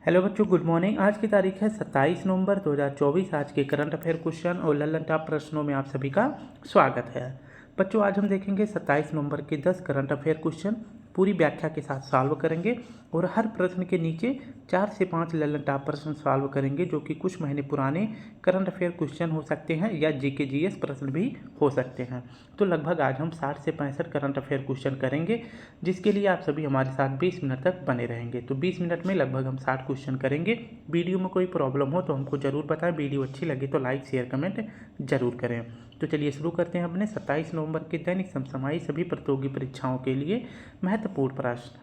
Hello बच्चों, good morning. आज की तारीख है 27 नवंबर 2024। आज के करंट अफेयर क्वेश्चन और लल्लन टॉप प्रश्नों में आप सभी का स्वागत है। बच्चों, आज हम देखेंगे 27 नवंबर के 10 करंट अफेयर क्वेश्चन पूरी व्याख्या के साथ सॉल्व करेंगे और हर प्रश्न के नीचे 4 से 5 लल्लन टॉप प्रश्न सॉल्व करेंगे, जो कि कुछ महीने पुराने करंट अफेयर क्वेश्चन हो सकते हैं या जीके जीएस प्रश्न भी हो सकते हैं। तो लगभग आज हम 60 से 65 करंट अफेयर क्वेश्चन करेंगे, जिसके लिए आप सभी हमारे साथ 20 मिनट तक बने रहेंगे। तो 20 मिनट में लगभग हम 60 क्वेश्चन करेंगे। वीडियो में कोई प्रॉब्लम हो तो हमको ज़रूर बताएं। वीडियो अच्छी लगे तो लाइक शेयर कमेंट जरूर करें। तो चलिए शुरू करते हैं अपने 27 नवंबर के दैनिक समसामयिक सभी प्रतियोगी परीक्षाओं के लिए महत्वपूर्ण प्रश्न।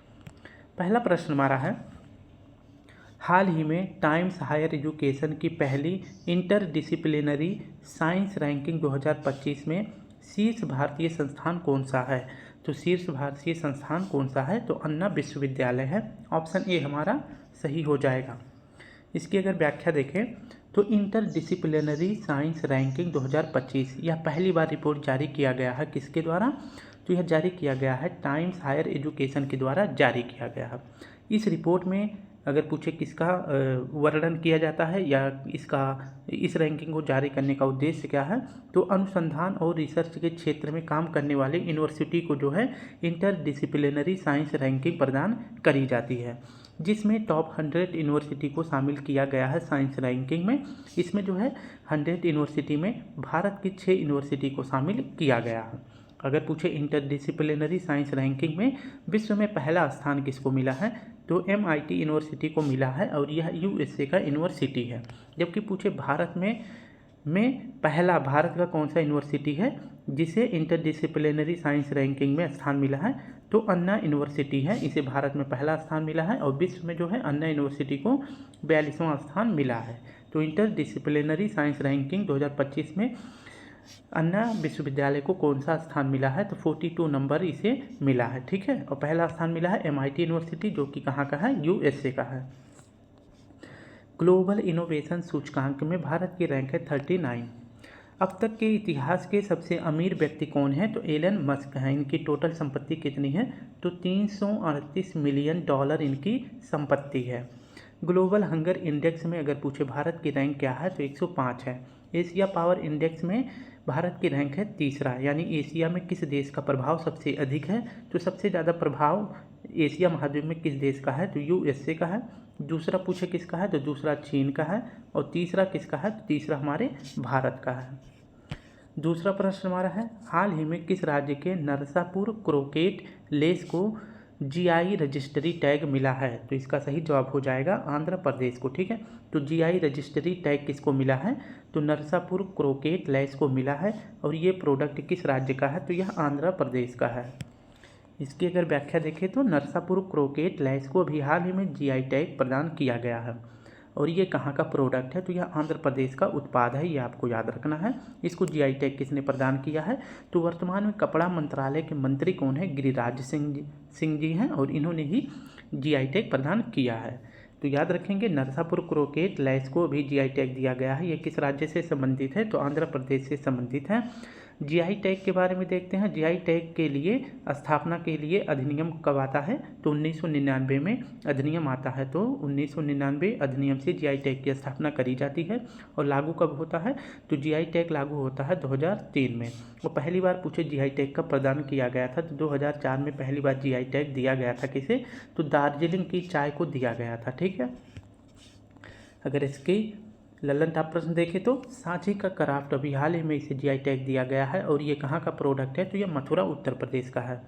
पहला प्रश्न हमारा है, हाल ही में टाइम्स हायर एजुकेशन की पहली इंटरडिसिप्लिनरी साइंस रैंकिंग 2025 में शीर्ष भारतीय संस्थान कौन सा है? तो शीर्ष भारतीय संस्थान कौन सा है? तो अन्ना विश्वविद्यालय है। ऑप्शन ए हमारा सही हो जाएगा। इसकी अगर व्याख्या देखें तो इंटरडिसिप्लिनरी साइंस रैंकिंग 2025 यह पहली बार रिपोर्ट जारी किया गया है। किसके द्वारा? तो यह जारी किया गया है टाइम्स हायर एजुकेशन के द्वारा जारी किया गया है। इस रिपोर्ट में अगर पूछे किसका वर्णन किया जाता है या इस रैंकिंग को जारी करने का उद्देश्य क्या है, तो अनुसंधान और रिसर्च के क्षेत्र में काम करने वाले यूनिवर्सिटी को जो है इंटरडिसिप्लिनरी साइंस रैंकिंग प्रदान करी जाती है, जिसमें टॉप 100 यूनिवर्सिटी को शामिल किया गया है साइंस रैंकिंग में। इसमें जो है 100 यूनिवर्सिटी में भारत की 6 यूनिवर्सिटी को शामिल किया गया है। अगर पूछे इंटरडिसिप्लिनरी साइंस रैंकिंग में विश्व में पहला स्थान किसको मिला है, तो MIT यूनिवर्सिटी को मिला है और यह USA का यूनिवर्सिटी है। जबकि पूछे भारत में पहला भारत का कौन सा यूनिवर्सिटी है जिसे इंटरडिसिप्लिनरी साइंस रैंकिंग में स्थान मिला है, तो अन्ना यूनिवर्सिटी है। इसे भारत में पहला स्थान मिला है और विश्व में जो है अन्ना यूनिवर्सिटी को 42वां स्थान मिला है। तो इंटरडिसिप्लिनरी साइंस रैंकिंग 2025 में अन्ना विश्वविद्यालय को कौन सा स्थान मिला है, तो 42 नंबर इसे मिला है। ठीक है, और पहला स्थान मिला है MIT यूनिवर्सिटी, जो कि कहाँ का है? USA का है। ग्लोबल इनोवेशन सूचकांक में भारत की रैंक है 39। अब तक के इतिहास के सबसे अमीर व्यक्ति कौन है, तो एलन मस्क हैं। इनकी टोटल संपत्ति कितनी है, तो $338 मिलियन इनकी संपत्ति है। ग्लोबल हंगर इंडेक्स में अगर पूछे भारत की रैंक क्या है, तो 105 है। एशिया पावर इंडेक्स में भारत की रैंक है तीसरा, यानी एशिया में किस देश का प्रभाव सबसे अधिक है, तो सबसे ज़्यादा प्रभाव एशिया महाद्वीप में किस देश का है, तो USA का है। दूसरा पूछे किसका है, तो दूसरा चीन का है। और तीसरा किसका है, तो तीसरा हमारे भारत का है। दूसरा प्रश्न हमारा है, हाल ही में किस राज्य के नरसापुर क्रोकेट लेस को GI रजिस्ट्री टैग मिला है, तो इसका सही जवाब हो जाएगा आंध्र प्रदेश को। ठीक है, तो GI रजिस्ट्री टैग किसको मिला है, तो नरसापुर क्रोकेट लेस को मिला है। और ये प्रोडक्ट किस राज्य का है, तो यह आंध्र प्रदेश का है। इसकी अगर व्याख्या देखें तो नरसापुर क्रोकेट लेस को अभी हाल ही में GI टैग प्रदान किया गया है और ये कहाँ का प्रोडक्ट है, तो यह आंध्र प्रदेश का उत्पाद है, ये आपको याद रखना है। इसको GI टैग किसने प्रदान किया है, तो वर्तमान में कपड़ा मंत्रालय के मंत्री कौन है, गिरिराज सिंह जी हैं और इन्होंने ही GI टैग प्रदान किया है। तो याद रखेंगे नरसापुर क्रोकेट लेस को भी GI टैग दिया गया है। ये किस राज्य से संबंधित है, तो आंध्र प्रदेश से संबंधित है। GI टैग के बारे में देखते हैं। GI टैग के लिए स्थापना के लिए अधिनियम कब आता है, तो 1999 में अधिनियम आता है। तो 1999 अधिनियम से GI टैग की स्थापना करी जाती है। और लागू कब होता है, तो GI टैग लागू होता है 2003 में। और पहली बार पूछे GI टैग का प्रदान किया गया था, तो 2004 में पहली बार GI टैग दिया गया था। किसे, तो दार्जिलिंग की चाय को दिया गया था। ठीक है, अगर इसकी लल्लन टॉप प्रश्न देखें तो सांची का क्राफ्ट अभी हाल ही में इसे GI टैग दिया गया है और ये कहाँ का प्रोडक्ट है, तो ये मथुरा उत्तर प्रदेश का है।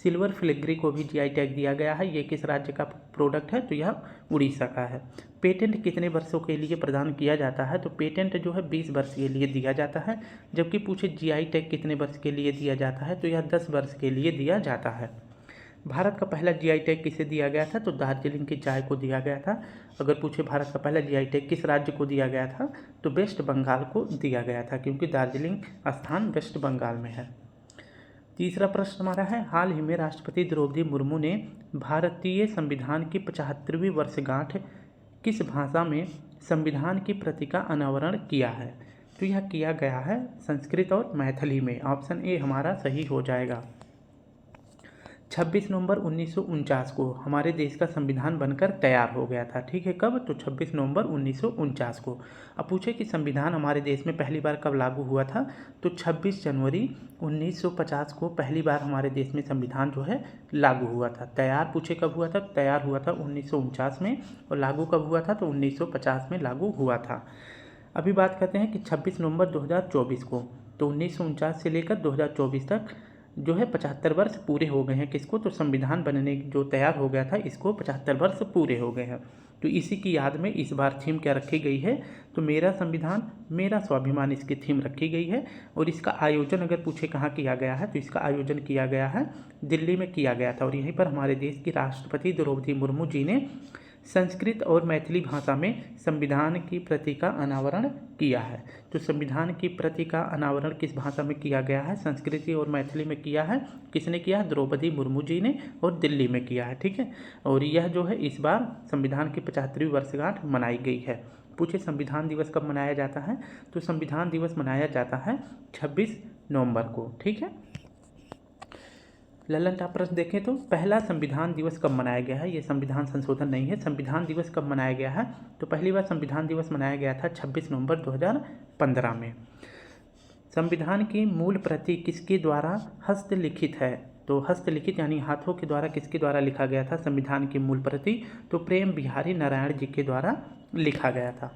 सिल्वर फिलिग्री को भी GI टैग दिया गया है। ये किस राज्य का प्रोडक्ट है, तो यह उड़ीसा का है। पेटेंट कितने वर्षों के लिए प्रदान किया जाता है, तो पेटेंट जो है 20 वर्ष के लिए दिया जाता है। जबकि पूछे GI टैग कितने वर्ष के लिए दिया जाता है, तो यह 10 वर्ष के लिए दिया जाता है। भारत का पहला GI टैग किसे दिया गया था, तो दार्जिलिंग की चाय को दिया गया था। अगर पूछे भारत का पहला GI टैग किस राज्य को दिया गया था, तो वेस्ट बंगाल को दिया गया था, क्योंकि दार्जिलिंग स्थान वेस्ट बंगाल में है। तीसरा प्रश्न हमारा है, हाल ही में राष्ट्रपति द्रौपदी मुर्मू ने भारतीय संविधान की 75वीं वर्षगांठ किस भाषा में संविधान की प्रति का अनावरण किया है, तो यह किया गया है संस्कृत और मैथिली में। ऑप्शन ए हमारा सही हो जाएगा। 26 नवंबर 1949 को हमारे देश का संविधान बनकर तैयार हो गया था। ठीक है, कब? तो 26 नवंबर 1949 को। अब पूछे कि संविधान हमारे देश में पहली बार कब लागू हुआ था, तो 26 जनवरी 1950 को पहली बार हमारे देश में संविधान जो है लागू हुआ था। तैयार पूछे कब हुआ था, तैयार हुआ था 1949 में, और लागू कब हुआ था, तो 1950 में लागू हुआ था। अभी बात करते हैं कि 26 नवंबर 2024 को, तो 1949 से लेकर 2024 तक जो है 75 वर्ष पूरे हो गए हैं। किसको? तो संविधान बनने जो तैयार हो गया था इसको 75 वर्ष पूरे हो गए हैं। तो इसी की याद में इस बार थीम क्या रखी गई है, तो मेरा संविधान मेरा स्वाभिमान इसकी थीम रखी गई है। और इसका आयोजन अगर पूछे कहाँ किया गया है, तो इसका आयोजन किया गया है दिल्ली में किया गया था। और यहीं पर हमारे देश की राष्ट्रपति द्रौपदी मुर्मू जी ने संस्कृत और मैथिली भाषा में संविधान की प्रति का अनावरण किया है। तो संविधान की प्रति का अनावरण किस भाषा में किया गया है? संस्कृत और मैथिली में किया है। किसने किया है? द्रौपदी मुर्मू जी ने, और दिल्ली में किया है। ठीक है, और यह जो है इस बार संविधान की 75वीं वर्षगांठ मनाई गई है। पूछे संविधान दिवस कब मनाया जाता है, तो संविधान दिवस मनाया जाता है 26 नवंबर को। ठीक है, ललन टॉप प्रश्न देखें तो पहला संविधान दिवस कब मनाया गया है, ये संविधान संशोधन नहीं है। संविधान दिवस कब मनाया गया है, तो पहली बार संविधान दिवस मनाया गया था 26 नवंबर 2015 में। संविधान की मूल प्रति किसके द्वारा हस्तलिखित है, तो हस्तलिखित यानी हाथों के द्वारा किसके द्वारा लिखा गया था संविधान की मूल प्रति, तो प्रेम बिहारी नारायण जी के द्वारा लिखा गया था।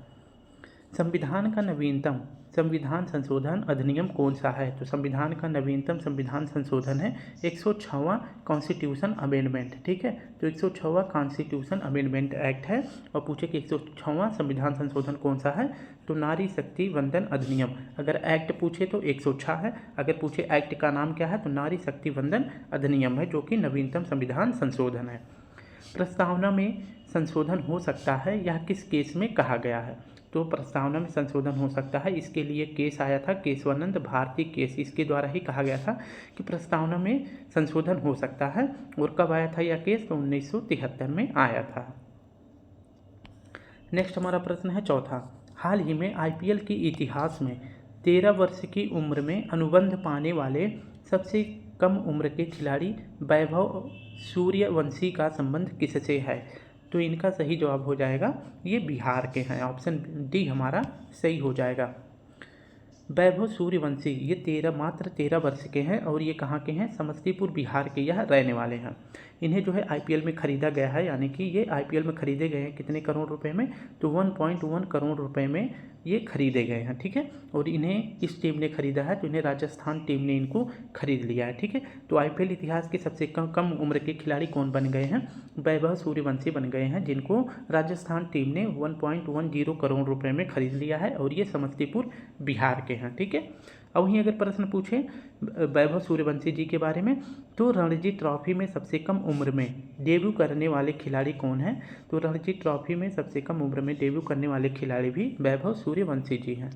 संविधान का नवीनतम संविधान संशोधन अधिनियम कौन सा है, तो संविधान का नवीनतम संविधान संशोधन है 106वां कॉन्स्टिट्यूशन अमेंडमेंट। ठीक है, तो 106वां कॉन्स्टिट्यूशन अमेंडमेंट एक्ट है। और पूछे कि 106वां संविधान संशोधन कौन सा है, तो नारी शक्ति वंदन अधिनियम। अगर एक्ट पूछे तो 106 है, अगर पूछे एक्ट का नाम क्या है, तो नारी शक्ति वंदन अधिनियम है, जो कि नवीनतम संविधान संशोधन है। प्रस्तावना में संशोधन हो सकता है, यह किस केस में कहा गया है, तो प्रस्तावना में संशोधन हो सकता है, इसके लिए केस आया था केशवानंद भारती केस, इसके द्वारा ही कहा गया था कि प्रस्तावना में संशोधन हो सकता है। और कब आया था यह केस, तो 1973 में आया था। नेक्स्ट हमारा प्रश्न है चौथा, हाल ही में आईपीएल के इतिहास में 13 वर्ष की उम्र में अनुबंध पाने वाले सबसे कम उम्र के खिलाड़ी वैभव सूर्यवंशी का संबंध किससे है, तो इनका सही जवाब हो जाएगा ये बिहार के हैं, ऑप्शन डी हमारा सही हो जाएगा। वैभव सूर्यवंशी ये मात्र 13 वर्ष के हैं, और ये कहाँ के हैं, समस्तीपुर बिहार के यह रहने वाले हैं। इन्हें जो है आईपीएल में खरीदा गया है, यानी कि ये आईपीएल में खरीदे गए हैं कितने करोड़ रुपए में, तो 1.1 करोड़ रुपए में ये खरीदे गए हैं। ठीक है, और इन्हें किस टीम ने खरीदा है, तो इन्हें राजस्थान टीम ने इनको खरीद लिया है। ठीक है, तो आईपीएल इतिहास के सबसे कम उम्र के खिलाड़ी कौन बन गए हैं, वैभव सूर्यवंशी बन गए हैं, जिनको राजस्थान टीम ने 1.10 करोड़ रुपए में खरीद लिया है, और ये समस्तीपुर बिहार के हैं। ठीक है, अब वहीं अगर प्रश्न पूछे वैभव सूर्यवंशी जी के बारे में, तो रणजी ट्रॉफी में सबसे कम उम्र में डेब्यू करने वाले खिलाड़ी कौन हैं, तो रणजी ट्रॉफी में सबसे कम उम्र में डेब्यू करने वाले खिलाड़ी भी वैभव सूर्यवंशी जी हैं।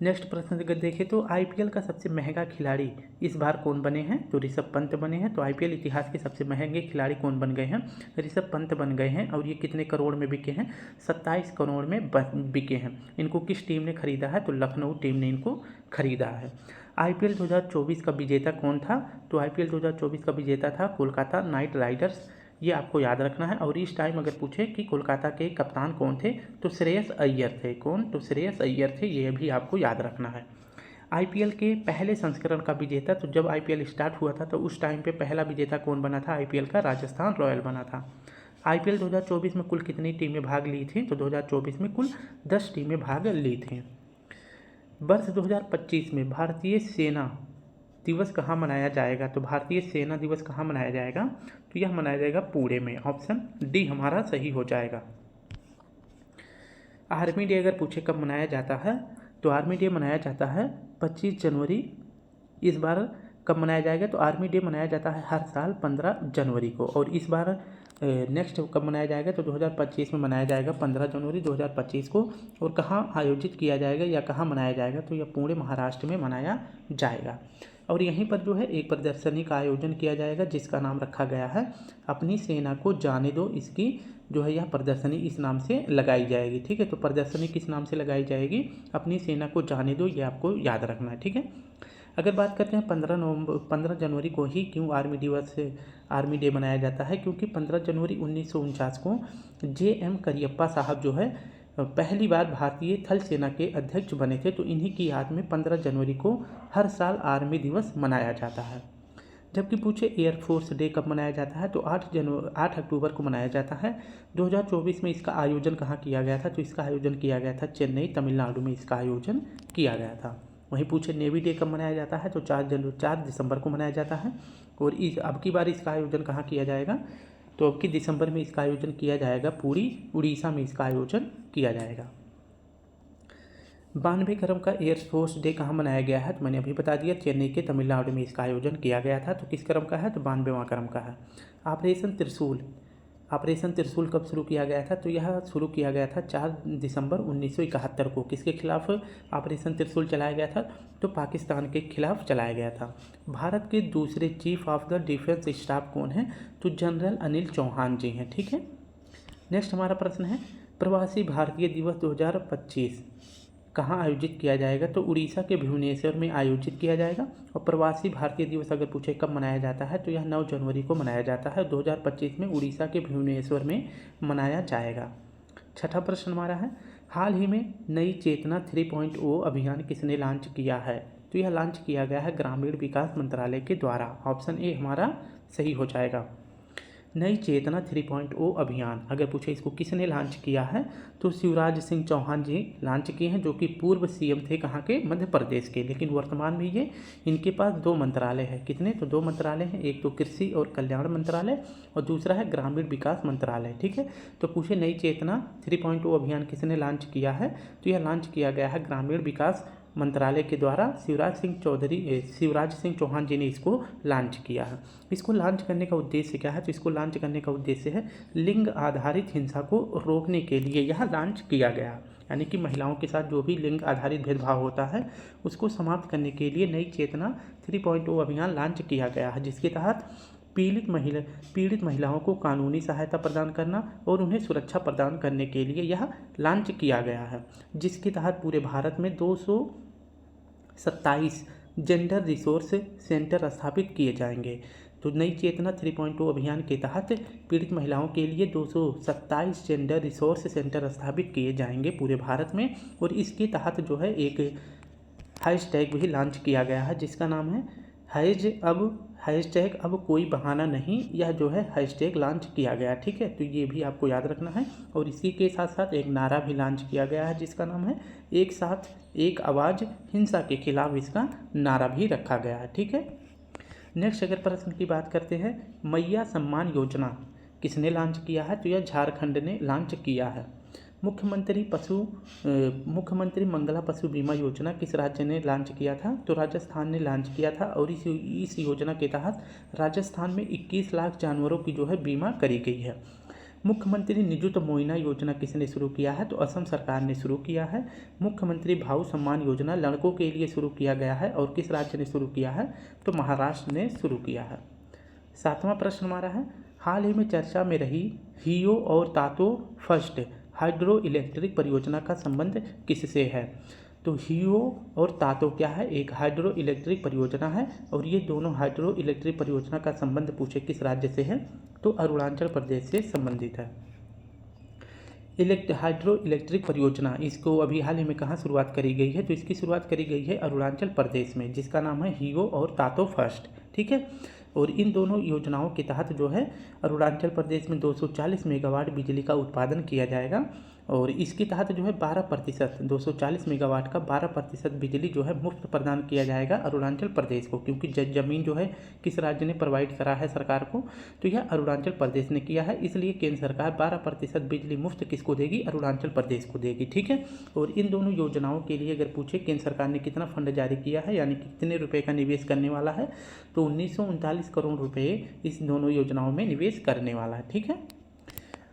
नेक्स्ट प्रश्न अगर देखें तो आईपीएल का सबसे महंगा खिलाड़ी इस बार कौन बने हैं, तो ऋषभ पंत बने हैं। तो आईपीएल इतिहास के सबसे महंगे खिलाड़ी कौन बन गए हैं, ऋषभ पंत बन गए हैं, और ये कितने करोड़ में बिके हैं, 27 करोड़ में बिके हैं। इनको किस टीम ने खरीदा है, तो लखनऊ टीम ने इनको खरीदा है। आईपीएल 2024 का विजेता कौन था, तो आईपीएल 2024 का विजेता था कोलकाता नाइट राइडर्स, ये आपको याद रखना है। और इस टाइम अगर पूछे कि कोलकाता के कप्तान कौन थे, तो श्रेयस अय्यर थे। कौन, तो श्रेयस अय्यर थे, ये भी आपको याद रखना है। आईपीएल के पहले संस्करण का विजेता, तो जब आईपीएल स्टार्ट हुआ था तो उस टाइम पे पहला विजेता कौन बना था, आईपीएल का राजस्थान रॉयल बना था। आईपीएल 2024 में कुल कितनी टीमें भाग ली थी, तो 2024 में कुल 10 टीमें भाग ली थी। वर्ष 2025 में भारतीय सेना दिवस कहाँ मनाया जाएगा, तो भारतीय सेना दिवस कहाँ मनाया जाएगा, तो यह मनाया जाएगा पुणे में, ऑप्शन डी हमारा सही हो जाएगा। आर्मी डे अगर पूछे कब मनाया जाता है, तो आर्मी डे मनाया जाता है 25 जनवरी। इस बार कब मनाया जाएगा, तो आर्मी डे मनाया जाता है हर साल 15 जनवरी को, और इस बार नेक्स्ट कब मनाया जाएगा, तो 2025 में मनाया जाएगा 15 जनवरी 2025 को। और कहाँ आयोजित किया जाएगा या कहाँ मनाया जाएगा, तो यह पुणे महाराष्ट्र में मनाया जाएगा। और यहीं पर जो है एक प्रदर्शनी का आयोजन किया जाएगा, जिसका नाम रखा गया है अपनी सेना को जाने दो। इसकी जो है यह प्रदर्शनी इस नाम से लगाई जाएगी। ठीक है, तो प्रदर्शनी किस नाम से लगाई जाएगी, अपनी सेना को जाने दो, ये आपको याद रखना है। ठीक है, अगर बात करते हैं 15 जनवरी को ही क्यों आर्मी डे मनाया जाता है, क्योंकि 15 जनवरी 1949 को JM करियप्पा साहब जो है पहली बार भारतीय थल सेना के अध्यक्ष बने थे। तो इन्हीं की याद में 15 जनवरी को हर साल आर्मी दिवस मनाया जाता है। जबकि पूछे एयरफोर्स डे कब मनाया जाता है, तो 8 अक्टूबर को मनाया जाता है। 2024 में इसका आयोजन कहाँ किया गया था, तो इसका आयोजन किया गया था चेन्नई तमिलनाडु में इसका आयोजन किया गया था। वहीं पूछे नेवी डे कब मनाया जाता है, तो 4 दिसंबर को मनाया जाता है। और अब की बार इसका आयोजन कहाँ किया जाएगा, तो अब की दिसंबर में इसका आयोजन किया जाएगा पूरी उड़ीसा में इसका आयोजन किया जाएगा। 92 क्रम का एयरफोर्स डे कहाँ मनाया गया है, तो मैंने अभी बता दिया चेन्नई के तमिलनाडु में इसका आयोजन किया गया था। तो किस क्रम का है, तो 92वां क्रम का है। ऑपरेशन त्रिशूल कब शुरू किया गया था, तो यह शुरू किया गया था 4 दिसंबर 1971 को। किसके खिलाफ ऑपरेशन त्रिशूल चलाया गया था, तो पाकिस्तान के खिलाफ चलाया गया था। भारत के दूसरे chief of the defence staff कौन है, तो जनरल अनिल चौहान जी हैं। ठीक है, नेक्स्ट हमारा प्रश्न है प्रवासी भारतीय दिवस 2025 कहाँ आयोजित किया जाएगा, तो उड़ीसा के भुवनेश्वर में आयोजित किया जाएगा। और प्रवासी भारतीय दिवस अगर पूछे कब मनाया जाता है, तो यह 9 जनवरी को मनाया जाता है। 2025 में उड़ीसा के भुवनेश्वर में मनाया जाएगा। छठा प्रश्न हमारा है हाल ही में नई चेतना 3.0 अभियान किसने लॉन्च किया है, तो यह लॉन्च किया गया है ग्रामीण विकास मंत्रालय के द्वारा। ऑप्शन ए हमारा सही हो जाएगा। नई चेतना 3.0 अभियान अगर पूछे इसको किसने लॉन्च किया है, तो शिवराज सिंह चौहान जी लॉन्च किए हैं, जो कि पूर्व सीएम थे कहाँ के, मध्य प्रदेश के। लेकिन वर्तमान में ये इनके पास 2 मंत्रालय है। कितने, तो 2 मंत्रालय हैं, एक तो कृषि और कल्याण मंत्रालय और दूसरा है ग्रामीण विकास मंत्रालय। ठीक है, तो पूछे नई चेतना 3.0 अभियान किसने लॉन्च किया है, तो यह लॉन्च किया गया है ग्रामीण विकास मंत्रालय के द्वारा। शिवराज सिंह चौहान जी ने इसको लॉन्च किया है। इसको लॉन्च करने का उद्देश्य क्या है, तो इसको लॉन्च करने का उद्देश्य है लिंग आधारित हिंसा को रोकने के लिए यह लॉन्च किया गया। यानी कि महिलाओं के साथ जो भी लिंग आधारित भेदभाव होता है उसको समाप्त करने के लिए नई चेतना 3.0 अभियान लॉन्च किया गया है, जिसके तहत पीड़ित महिलाओं को कानूनी सहायता प्रदान करना और उन्हें सुरक्षा प्रदान करने के लिए यह लॉन्च किया गया है, जिसके तहत पूरे भारत में 227 जेंडर रिसोर्स सेंटर स्थापित किए जाएंगे। तो नई चेतना 3.0 अभियान के तहत पीड़ित महिलाओं के लिए 227 जेंडर रिसोर्स सेंटर स्थापित किए जाएंगे पूरे भारत में। और इसके तहत जो है एक हैशटैग भी लॉन्च किया गया है, जिसका नाम है हैशटैग अब कोई बहाना नहीं। यह जो है हैशटैग लॉन्च किया गया। ठीक है, तो ये भी आपको याद रखना है। और इसी के साथ साथ एक नारा भी लॉन्च किया गया है, जिसका नाम है एक साथ एक आवाज़, हिंसा के खिलाफ इसका नारा भी रखा गया है। ठीक है, नेक्स्ट अगर प्रश्न की बात करते हैं मैया सम्मान योजना किसने लॉन्च किया है, तो यह झारखंड ने लॉन्च किया है। मुख्यमंत्री मंगला पशु बीमा योजना किस राज्य ने लॉन्च किया था, तो राजस्थान ने लॉन्च किया था। और इस योजना के तहत राजस्थान में 21 लाख जानवरों की जो है बीमा करी गई है। मुख्यमंत्री निजुत मोइना योजना किसने शुरू किया है, तो असम सरकार ने शुरू किया है। मुख्यमंत्री भाऊ सम्मान योजना लड़कों के लिए शुरू किया गया है और किस राज्य ने शुरू किया है, तो महाराष्ट्र ने शुरू किया है। 7वां प्रश्न हमारा है हाल ही में चर्चा में रही हियो और तातो फर्स्ट हाइड्रो इलेक्ट्रिक परियोजना का संबंध किससे है, तो हियो और तातो क्या है, एक हाइड्रो इलेक्ट्रिक परियोजना है। और ये दोनों हाइड्रो इलेक्ट्रिक परियोजना का संबंध पूछे किस राज्य से है, तो अरुणाचल प्रदेश से संबंधित है। हाइड्रो इलेक्ट्रिक परियोजना इसको अभी हाल ही में कहाँ शुरुआत करी गई है, तो इसकी शुरुआत करी गई है अरुणाचल प्रदेश में, जिसका नाम है हियो और तातो फर्स्ट। ठीक है, और इन दोनों योजनाओं के तहत जो है अरुणाचल प्रदेश में 240 मेगावाट बिजली का उत्पादन किया जाएगा। और इसके तहत जो है 12% 240 मेगावाट का 12% बिजली जो है मुफ्त प्रदान किया जाएगा अरुणाचल प्रदेश को, क्योंकि ज़मीन जो है किस राज्य ने प्रोवाइड करा है सरकार को, तो यह अरुणाचल प्रदेश ने किया है। इसलिए केंद्र सरकार 12% बिजली मुफ्त किसको देगी, अरुणाचल प्रदेश को देगी। ठीक है, और इन दोनों योजनाओं के लिए अगर पूछे केंद्र सरकार ने कितना फंड जारी किया है, यानी कितने रुपये का निवेश करने वाला है, तो 1939 करोड़ रुपये इस दोनों योजनाओं में निवेश करने वाला है। ठीक है,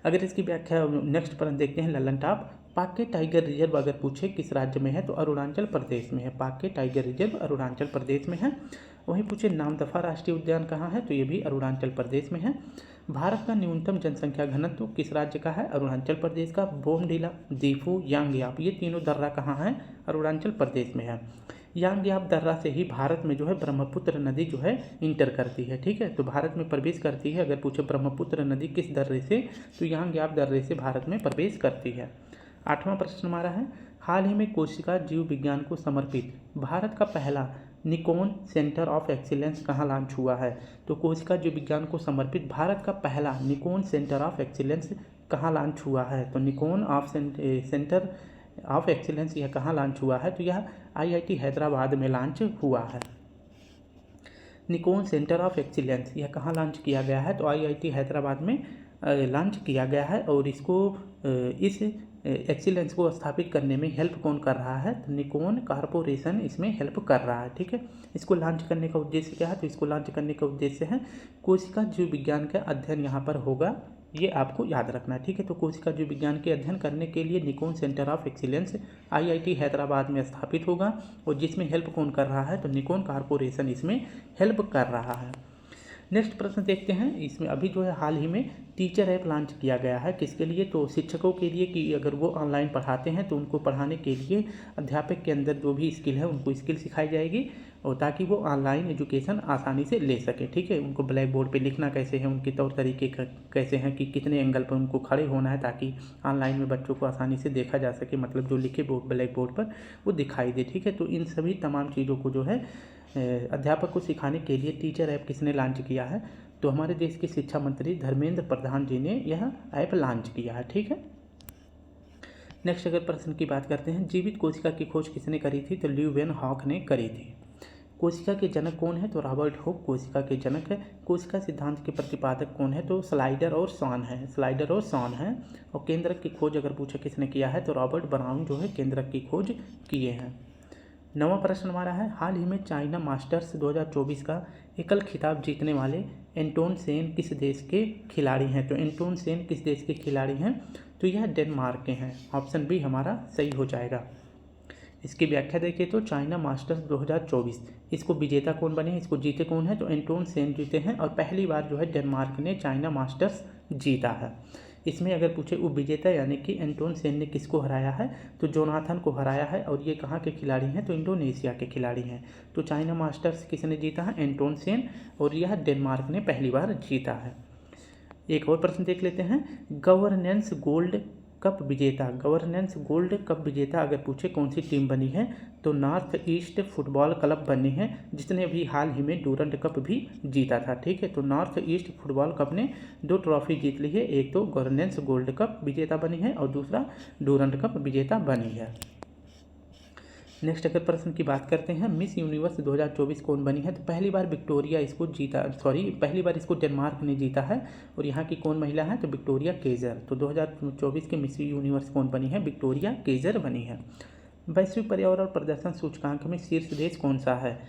अगर इसकी व्याख्या नेक्स्ट पर देखते हैं ललन टॉप पाके टाइगर रिजर्व अगर पूछे किस राज्य में है, तो अरुणाचल प्रदेश में है। पाके टाइगर रिजर्व अरुणाचल प्रदेश में है। वहीं पूछे नामदफा राष्ट्रीय उद्यान कहाँ है, तो ये भी अरुणाचल प्रदेश में है। भारत का न्यूनतम जनसंख्या घनत्व किस राज्य का है, अरुणाचल प्रदेश का। बोमडीला, दीफू, यांगयाप ये तीनों दर्रा कहाँ हैं, अरुणाचल प्रदेश में है। यांग्याप दर्रा से ही भारत में जो है ब्रह्मपुत्र नदी जो है इंटर करती है। ठीक है, तो भारत में प्रवेश करती है। अगर पूछे ब्रह्मपुत्र नदी किस दर्रे से, तो यांग्याप दर्रे से भारत में प्रवेश करती है। 8वां प्रश्न हमारा है, हाल ही में कोशिका जीव विज्ञान को समर्पित भारत का पहला निकोन सेंटर ऑफ एक्सीलेंस कहाँ लॉन्च हुआ है। तो कोशिका जीव विज्ञान को समर्पित भारत का पहला निकोन सेंटर ऑफ एक्सीलेंस कहाँ लॉन्च हुआ है। तो निकोन सेंटर ऑफ एक्सीलेंस यह कहाँ लॉन्च हुआ है, तो यह IIT हैदराबाद में लॉन्च हुआ है। निकोन सेंटर ऑफ एक्सीलेंस यह कहाँ लॉन्च किया गया है, तो IIT हैदराबाद में लॉन्च किया गया है। और इसको इस एक्सीलेंस को स्थापित करने में हेल्प कौन कर रहा है, तो निकोन कॉरपोरेशन इसमें हेल्प कर रहा है। ठीक है, इसको लॉन्च करने का उद्देश्य क्या है, तो इसको लॉन्च करने का उद्देश्य है कोशिका जीव विज्ञान का अध्ययन यहाँ पर होगा, ये आपको याद रखना है। ठीक है, तो कोशिका जीव विज्ञान के अध्ययन करने के लिए Nikon centre of excellence IIT Hyderabad में स्थापित होगा, और जिसमें हेल्प कौन कर रहा है, तो निकोन कॉरपोरेशन इसमें हेल्प कर रहा है। नेक्स्ट प्रश्न देखते हैं, इसमें अभी जो है हाल ही में टीचर ऐप लॉन्च किया गया है, किसके लिए, तो शिक्षकों के लिए, कि अगर वो ऑनलाइन पढ़ाते हैं तो उनको पढ़ाने के लिए अध्यापक के अंदर जो भी स्किल है उनको स्किल सिखाई जाएगी, और ताकि वो ऑनलाइन एजुकेशन आसानी से ले सके। ठीक है, उनको ब्लैक बोर्ड पे लिखना कैसे है, उनके तौर तरीके कैसे हैं, कि कितने एंगल पर उनको खड़े होना है, ताकि ऑनलाइन में बच्चों को आसानी से देखा जा सके, मतलब जो लिखे बोर्ड ब्लैक बोर्ड पर वो दिखाई दे। ठीक है, तो इन सभी तमाम चीज़ों को जो है अध्यापक को सिखाने के लिए टीचर ऐप किसने लॉन्च किया है, तो हमारे देश के शिक्षा मंत्री धर्मेंद्र प्रधान जी ने यह ऐप लॉन्च किया है। ठीक है, नेक्स्ट अगर प्रश्न की बात करते हैं, जीवित कोशिका की खोज किसने करी थी, तो ल्यूवेन हॉक ने करी थी। कोशिका के जनक कौन है, तो रॉबर्ट हुक कोशिका के जनक है। कोशिका सिद्धांत के प्रतिपादक कौन है, तो स्लाइडर और शॉन है, स्लाइडर और शॉन है। और केंद्रक की खोज अगर पूछे किसने किया है, तो रॉबर्ट ब्राउन जो है केंद्रक की खोज किए हैं। 9वां प्रश्न हमारा है, हाल ही में चाइना मास्टर्स 2024 का एकल खिताब जीतने वाले एंटोन सेन किस देश के खिलाड़ी हैं। तो एंटोन सेन किस देश के खिलाड़ी हैं, तो यह डेनमार्क के हैं। ऑप्शन बी हमारा सही हो जाएगा। इसकी व्याख्या देखिए तो चाइना मास्टर्स 2024 इसको विजेता कौन बने हैं, इसको जीते कौन है, तो एंटोन सेन जीते हैं। और पहली बार जो है डेनमार्क ने चाइना मास्टर्स जीता है। इसमें अगर पूछे उपविजेता यानी कि एंटोन सेन ने किसको हराया है, तो जोनाथन को हराया है। और ये कहाँ के खिलाड़ी हैं, तो इंडोनेशिया के खिलाड़ी हैं। तो चाइना मास्टर्स किसने जीता है, एंटोन सेन, और यह डेनमार्क ने पहली बार जीता है। एक और प्रश्न देख लेते हैं, गवर्नेंस गोल्ड कप विजेता, गवर्नेंस गोल्ड कप विजेता अगर पूछे कौन सी टीम बनी है, तो नॉर्थ ईस्ट फुटबॉल क्लब बनी है, जिसने भी हाल ही में डूरंट कप भी जीता था। ठीक है, तो नॉर्थ ईस्ट फुटबॉल कप ने 2 ट्रॉफी जीत ली है, एक तो गवर्नेंस गोल्ड कप विजेता बनी है और दूसरा डूरंट कप विजेता बनी है। नेक्स्ट अगर प्रश्न की बात करते हैं, मिस यूनिवर्स 2024 कौन बनी है, तो पहली बार विक्टोरिया इसको जीता, पहली बार इसको डेनमार्क ने जीता है। और यहाँ की कौन महिला है, तो विक्टोरिया केजर। तो 2024 के मिस यूनिवर्स कौन बनी है, विक्टोरिया केजर बनी है। वैश्विक पर्यावरण प्रदर्शन सूचकांक में शीर्ष देश कौन सा है,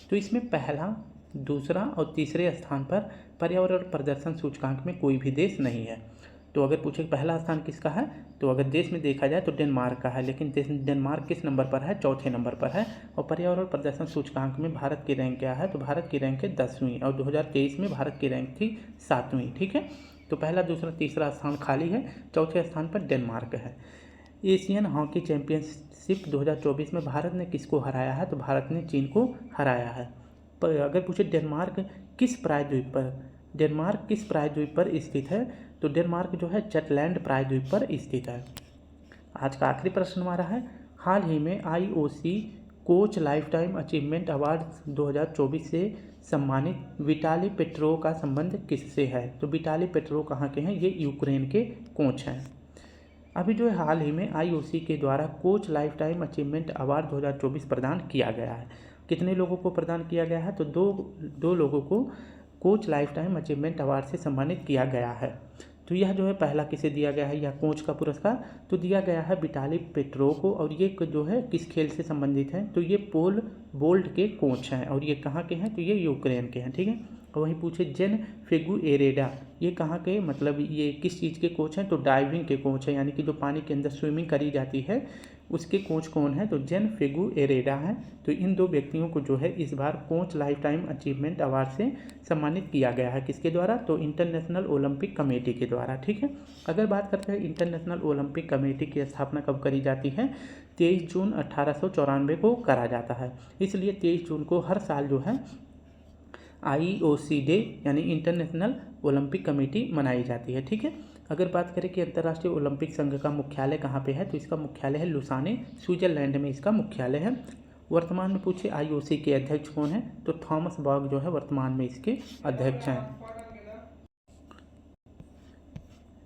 तो इसमें पहला, दूसरा और तीसरे स्थान पर पर्यावरण प्रदर्शन सूचकांक में कोई भी देश नहीं है। तो अगर पूछे पहला स्थान किसका है, तो अगर देश में देखा जाए तो डेनमार्क का है, लेकिन डेनमार्क किस नंबर पर है, चौथे नंबर पर है। और पर्यावरण प्रदर्शन सूचकांक में भारत की रैंक क्या है, तो भारत की रैंक है 10वीं, और 2023 में भारत की रैंक थी 7वीं। ठीक है, तो पहला, दूसरा, तीसरा स्थान खाली है, चौथे स्थान पर डेनमार्क है। एशियन हॉकी चैंपियनशिप 2024 में भारत ने किसको हराया है, तो भारत ने चीन को हराया है। पर अगर पूछे डेनमार्क किस प्रायद्वीप पर स्थित है, तो डेनमार्क जो है जटलैंड प्रायद्वीप पर स्थित है। आज का आखिरी प्रश्न हमारा है, हाल ही में IOC coach lifetime achievement award 2024 से सम्मानित विटाली पेट्रोव का संबंध किससे है, तो विटाली पेट्रोव कहाँ के हैं, ये यूक्रेन के कोच हैं। अभी जो है हाल ही में IOC के द्वारा coach lifetime achievement award 2024 प्रदान किया गया है। कितने लोगों को प्रदान किया गया है, तो दो लोगों को coach lifetime achievement award से सम्मानित किया गया है। तो यह जो है पहला किसे दिया गया है, यह कोच का पुरस्कार तो दिया गया है विटाली पेट्रोव को। और ये जो है किस खेल से संबंधित है, तो ये पोल बोल्ट के कोच हैं, और ये कहाँ के हैं, तो ये यूक्रेन के हैं। ठीक है, और वहीं पूछे जेन फिगुएरेडा, ये कहाँ के मतलब ये किस चीज़ के कोच हैं, तो डाइविंग के कोच हैं, यानी कि जो पानी के अंदर स्विमिंग करी जाती है उसके कोच कौन है, तो जेन फिगुएरेडा हैं। तो इन दो व्यक्तियों को जो है इस बार coach lifetime achievement award से सम्मानित किया गया है। किसके द्वारा, तो इंटरनेशनल ओलंपिक कमेटी के द्वारा। ठीक है, अगर बात करते हैं इंटरनेशनल ओलंपिक कमेटी की स्थापना कब करी जाती है, 23 जून 1894 को करा जाता है। इसलिए 23 जून को हर साल जो है IOC डे यानी इंटरनेशनल ओलंपिक कमेटी मनाई जाती है। ठीक है, अगर बात करें कि अंतर्राष्ट्रीय ओलंपिक संघ का मुख्यालय कहाँ पे है, तो इसका मुख्यालय है लुसाने, स्विट्जरलैंड में इसका मुख्यालय है। वर्तमान में पूछे IOC के अध्यक्ष कौन है, तो थॉमस बॉग जो है वर्तमान में इसके अध्यक्ष हैं।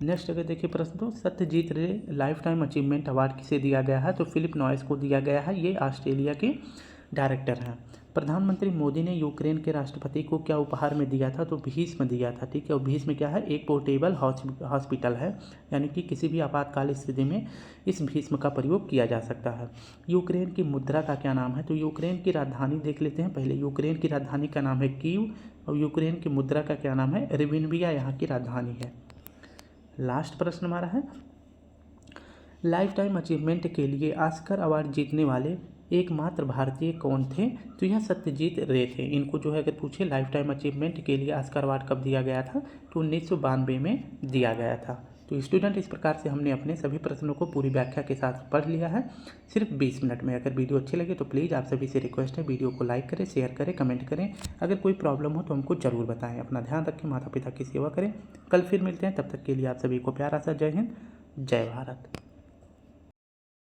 नेक्स्ट अगर देखिए प्रश्न, तो सत्यजीत रे लाइफ टाइम अचीवमेंट अवार्ड किसे दिया गया है, तो फिलिप नॉइस को दिया गया है। ये ऑस्ट्रेलिया के डायरेक्टर हैं। प्रधानमंत्री मोदी ने यूक्रेन के राष्ट्रपति को क्या उपहार में दिया था, तो भीष्म दिया था। ठीक है, और भीष्म क्या है, एक पोर्टेबल हॉस्पिटल है, यानी कि किसी भी आपातकाल स्थिति में इस भीष्म का प्रयोग किया जा सकता है। यूक्रेन की मुद्रा का क्या नाम है, तो यूक्रेन की राजधानी देख लेते हैं पहले। यूक्रेन की राजधानी का नाम है कीव, और यूक्रेन की मुद्रा का क्या नाम है, रिविनविया यहाँ की राजधानी है। लास्ट प्रश्न हमारा है, लाइफ टाइम अचीवमेंट के लिए ऑस्कर अवार्ड जीतने वाले एकमात्र भारतीय कौन थे, तो यह सत्यजीत रे थे। इनको जो है अगर पूछे लाइफ टाइम अचीवमेंट के लिए ऑस्कर अवार्ड कब दिया गया था, तो 1992 में दिया गया था। तो स्टूडेंट इस प्रकार से हमने अपने सभी प्रश्नों को पूरी व्याख्या के साथ पढ़ लिया है सिर्फ 20 मिनट में। अगर वीडियो अच्छी लगे तो प्लीज़ आप सभी से रिक्वेस्ट है वीडियो को लाइक करें, शेयर करें, कमेंट करें। अगर कोई प्रॉब्लम हो तो हमको ज़रूर बताएं। अपना ध्यान रखें, माता पिता की सेवा करें। कल फिर मिलते हैं, तब तक के लिए आप सभी को प्यारा सा जय हिंद, जय भारत।